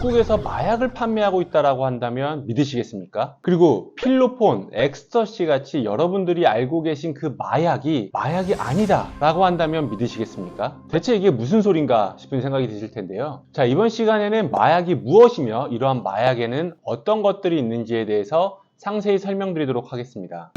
입국에서 마약을 판매하고 있다라고 한다면 믿으시겠습니까? 그리고 필로폰, 엑스터시 같이 여러분들이 알고 계신 그 마약이 아니다 라고 한다면 믿으시겠습니까? 대체 이게 무슨 소린가 싶은 생각이 드실 텐데요. 자, 이번 시간에는 마약이 무엇이며 이러한 마약에는 어떤 것들이 있는지에 대해서 상세히 설명드리도록 하겠습니다.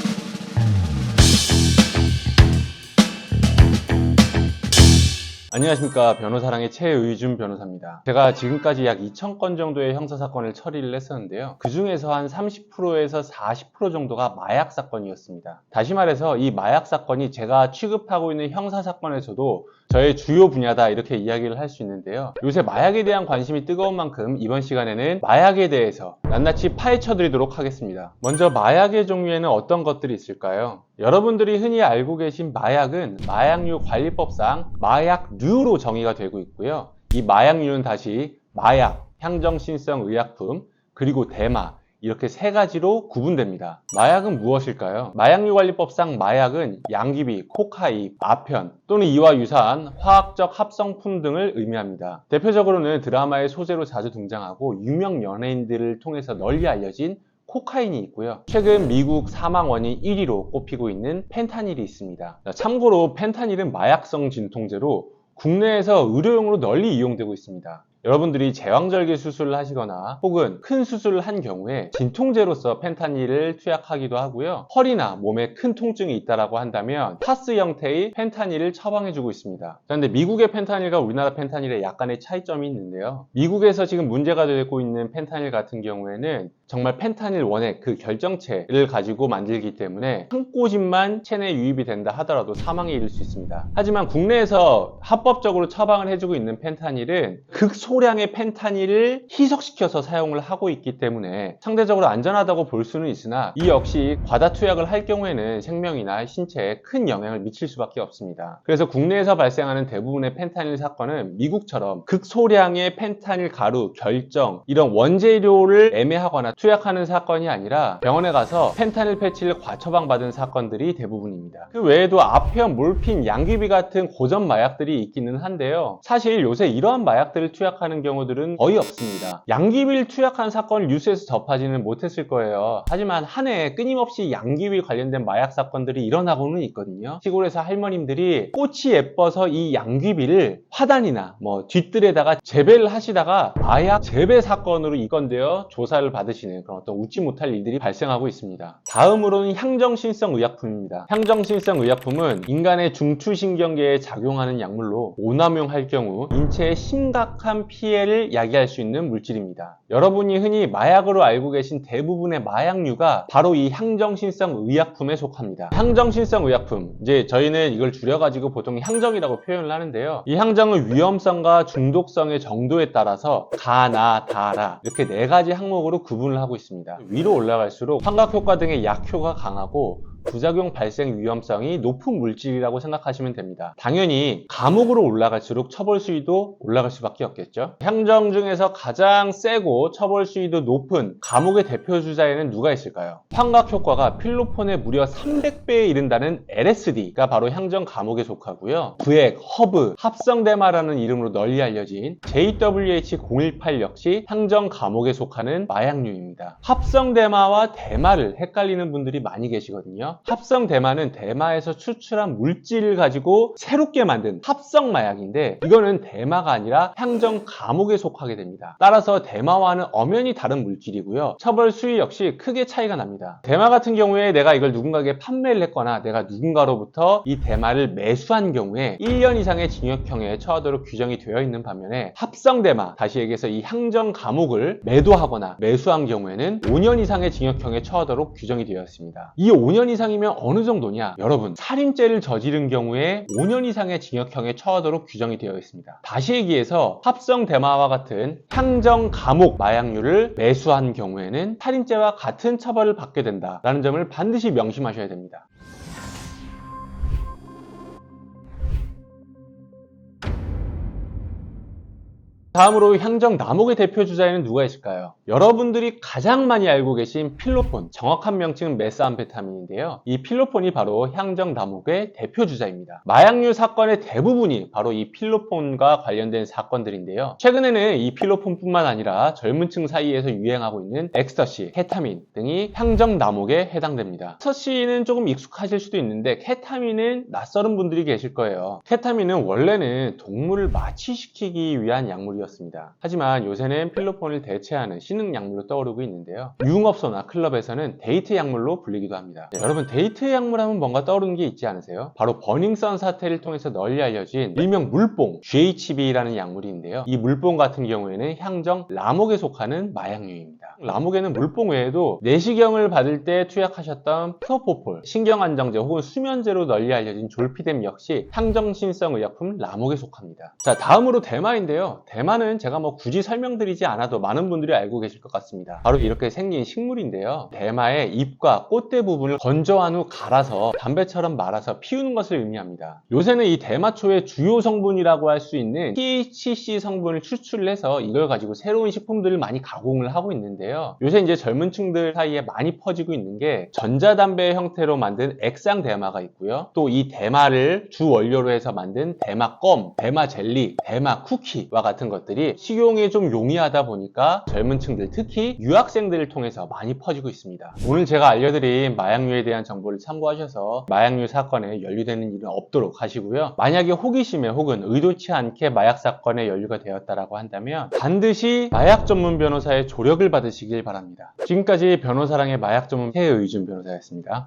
안녕하십니까. 변호사랑의 최의준 변호사입니다. 제가 지금까지 약 2,000건 정도의 형사사건을 처리를 했었는데요. 그 중에서 한 30%에서 40% 정도가 마약 사건이었습니다. 다시 말해서 이 마약 사건이 제가 취급하고 있는 형사사건에서도 저의 주요 분야다 이렇게 이야기를 할 수 있는데요. 요새 마약에 대한 관심이 뜨거운 만큼 이번 시간에는 마약에 대해서 낱낱이 파헤쳐 드리도록 하겠습니다. 먼저 마약의 종류에는 어떤 것들이 있을까요? 여러분들이 흔히 알고 계신 마약은 마약류 관리법상 마약류로 정의가 되고 있고요. 이 마약류는 다시 마약, 향정신성 의약품, 그리고 대마 이렇게 세 가지로 구분됩니다. 마약은 무엇일까요? 마약류관리법상 마약은 양귀비, 코카인, 아편 또는 이와 유사한 화학적 합성품 등을 의미합니다. 대표적으로는 드라마의 소재로 자주 등장하고 유명 연예인들을 통해서 널리 알려진 코카인이 있고요. 최근 미국 사망 원인 1위로 꼽히고 있는 펜타닐이 있습니다. 참고로 펜타닐은 마약성 진통제로 국내에서 의료용으로 널리 이용되고 있습니다. 여러분들이 제왕절개 수술을 하시거나 혹은 큰 수술을 한 경우에 진통제로서 펜타닐을 투약하기도 하고요. 허리나 몸에 큰 통증이 있다고 한다면 파스 형태의 펜타닐을 처방해주고 있습니다. 그런데 미국의 펜타닐과 우리나라 펜타닐에 약간의 차이점이 있는데요. 미국에서 지금 문제가 되고 있는 펜타닐 같은 경우에는 정말 펜타닐 원액 그 결정체를 가지고 만들기 때문에 한 꼬집만 체내에 유입이 된다 하더라도 사망에 이를 수 있습니다. 하지만 국내에서 합법적으로 처방을 해주고 있는 펜타닐은 극소량의 펜타닐을 희석시켜서 사용을 하고 있기 때문에 상대적으로 안전하다고 볼 수는 있으나 이 역시 과다 투약을 할 경우에는 생명이나 신체에 큰 영향을 미칠 수밖에 없습니다. 그래서 국내에서 발생하는 대부분의 펜타닐 사건은 미국처럼 극소량의 펜타닐 가루, 결정 이런 원재료를 애매하거나 투약하는 사건이 아니라 병원에 가서 펜타닐 패치를 과처방받은 사건들이 대부분입니다. 그 외에도 아편, 몰핀, 양귀비 같은 고전 마약들이 있기는 한데요. 사실 요새 이러한 마약들을 투약하는 경우들은 거의 없습니다. 양귀비를 투약한 사건을 뉴스에서 접하지는 못했을 거예요. 하지만 한 해에 끊임없이 양귀비 관련된 마약 사건들이 일어나고는 있거든요. 시골에서 할머님들이 꽃이 예뻐서 이 양귀비를 화단이나 뒷뜰에다가 재배를 하시다가 마약 재배 사건으로 입건되어 조사를 받으시는 그런 어떤 웃지 못할 일들이 발생하고 있습니다. 다음으로는 향정신성 의약품입니다. 향정신성 의약품은 인간의 중추신경계에 작용하는 약물로 오남용할 경우 인체에 심각한 피해를 야기할 수 있는 물질입니다. 여러분이 흔히 마약으로 알고 계신 대부분의 마약류가 바로 이 향정신성 의약품에 속합니다. 향정신성 의약품, 이제 저희는 이걸 줄여가지고 보통 향정이라고 표현을 하는데요. 이 향정은 위험성과 중독성의 정도에 따라서 가나, 다라 이렇게 네 가지 항목으로 구분을 하고 있습니다. 위로 올라갈수록 환각효과 등의 약효가 강하고 부작용 발생 위험성이 높은 물질이라고 생각하시면 됩니다. 당연히 감옥으로 올라갈수록 처벌 수위도 올라갈 수밖에 없겠죠. 향정 중에서 가장 세고 처벌 수위도 높은 감옥의 대표 주자에는 누가 있을까요? 환각 효과가 필로폰의 무려 300배에 이른다는 LSD가 바로 향정 감옥에 속하고요. 브액, 허브, 합성대마라는 이름으로 널리 알려진 JWH018 역시 향정 감옥에 속하는 마약류입니다. 합성대마와 대마를 헷갈리는 분들이 많이 계시거든요. 합성 대마는 대마에서 추출한 물질을 가지고 새롭게 만든 합성 마약인데 이거는 대마가 아니라 향정 감옥에 속하게 됩니다. 따라서 대마와는 엄연히 다른 물질이고요. 처벌 수위 역시 크게 차이가 납니다. 대마 같은 경우에 내가 이걸 누군가에게 판매를 했거나 내가 누군가로부터 이 대마를 매수한 경우에 1년 이상의 징역형에 처하도록 규정이 되어 있는 반면에 합성 대마, 다시 얘기해서 이 향정 감옥을 매도하거나 매수한 경우에는 5년 이상의 징역형에 처하도록 규정이 되어 있습니다. 이 5년 이상이면 어느 정도냐? 여러분, 살인죄를 저지른 경우에 5년 이상의 징역형에 처하도록 규정이 되어 있습니다. 다시 얘기해서 합성 대마와 같은 향정 감옥 마약류를 매수한 경우에는 살인죄와 같은 처벌을 받게 된다라는 점을 반드시 명심하셔야 됩니다. 다음으로 향정 남옥의 대표 주자에는 누가 있을까요? 여러분들이 가장 많이 알고 계신 필로폰, 정확한 명칭은 메스암페타민인데요. 이 필로폰이 바로 향정 남옥의 대표 주자입니다. 마약류 사건의 대부분이 바로 이 필로폰과 관련된 사건들인데요. 최근에는 이 필로폰뿐만 아니라 젊은 층 사이에서 유행하고 있는 엑스터시, 케타민 등이 향정 남옥에 해당됩니다. 엑스터시는 조금 익숙하실 수도 있는데 케타민은 낯설은 분들이 계실 거예요. 케타민은 원래는 동물을 마취시키기 위한 약물이었습니다. 하지만 요새는 필로폰을 대체하는 신흥 약물로 떠오르고 있는데요. 유흥업소나 클럽에서는 데이트 약물로 불리기도 합니다. 여러분, 데이트 약물 하면 뭔가 떠오르는 게 있지 않으세요? 바로 버닝썬 사태를 통해서 널리 알려진 일명 물뽕, GHB라는 약물인데요. 이 물뽕 같은 경우에는 향정 라목에 속하는 마약류입니다. 라목에는 물뽕 외에도 내시경을 받을 때 투약하셨던 프로포폴, 신경안정제 혹은 수면제로 널리 알려진 졸피뎀 역시 향정신성 의약품 라목에 속합니다. 자, 다음으로 대마인데요. 대마는 제가 굳이 설명드리지 않아도 많은 분들이 알고 계실 것 같습니다. 바로 이렇게 생긴 식물인데요. 대마의 잎과 꽃대 부분을 건조한 후 갈아서 담배처럼 말아서 피우는 것을 의미합니다. 요새는 이 대마초의 주요 성분이라고 할 수 있는 THC 성분을 추출을 해서 이걸 가지고 새로운 식품들을 많이 가공을 하고 있는데요. 요새 이제 젊은 층들 사이에 많이 퍼지고 있는 게 전자담배 형태로 만든 액상 대마가 있고요. 또 이 대마를 주 원료로 해서 만든 대마 껌, 대마 젤리, 대마 쿠키와 같은 것들이 식용에 좀 용이하다 보니까 젊은 층들, 특히 유학생들을 통해서 많이 퍼지고 있습니다. 오늘 제가 알려드린 마약류에 대한 정보를 참고하셔서 마약류 사건에 연루되는 일은 없도록 하시고요. 만약에 호기심에 혹은 의도치 않게 마약 사건에 연루가 되었다라고 한다면 반드시 마약 전문 변호사의 조력을 받으시길 바랍니다. 지금까지 변호사랑의 마약 전문 최의준 변호사였습니다.